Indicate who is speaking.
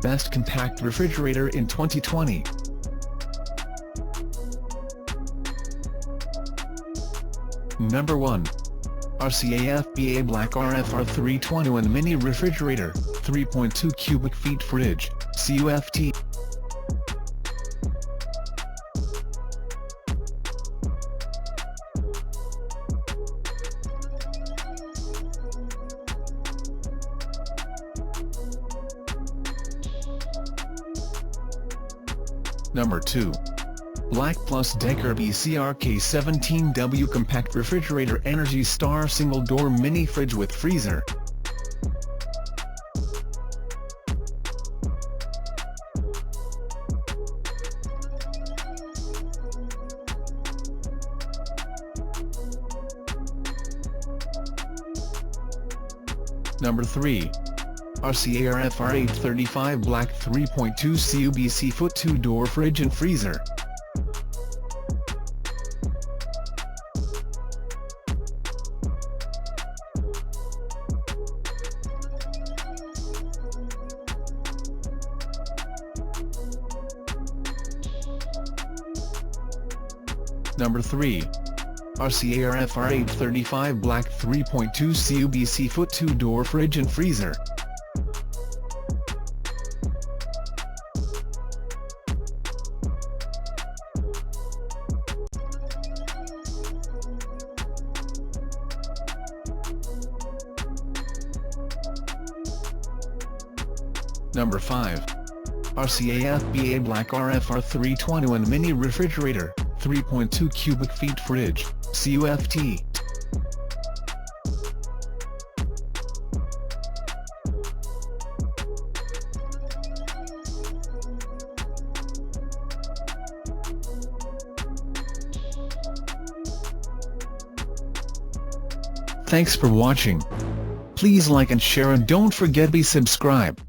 Speaker 1: Best Compact Refrigerator in 2020. Number 1. RCAFBA Black RFR 321 Mini Refrigerator, 3.2 cubic feet fridge, CUFT. Number 2. BLACK+DECKER BCRK17W Compact Refrigerator Energy Star Single Door Mini Fridge with Freezer. Number 3. RCARFR 835 Black 3.2 Cubc Foot 2-Door Fridge and Freezer. Number 3. RCARFR 835 Black 3.2 Cubc Foot 2-Door Fridge and Freezer. Number 5. RCAFBA Black RFR 321 Mini Refrigerator, 3.2 cubic feet fridge, CUFT. Thanks for watching. Please like and share and don't forget to subscribe.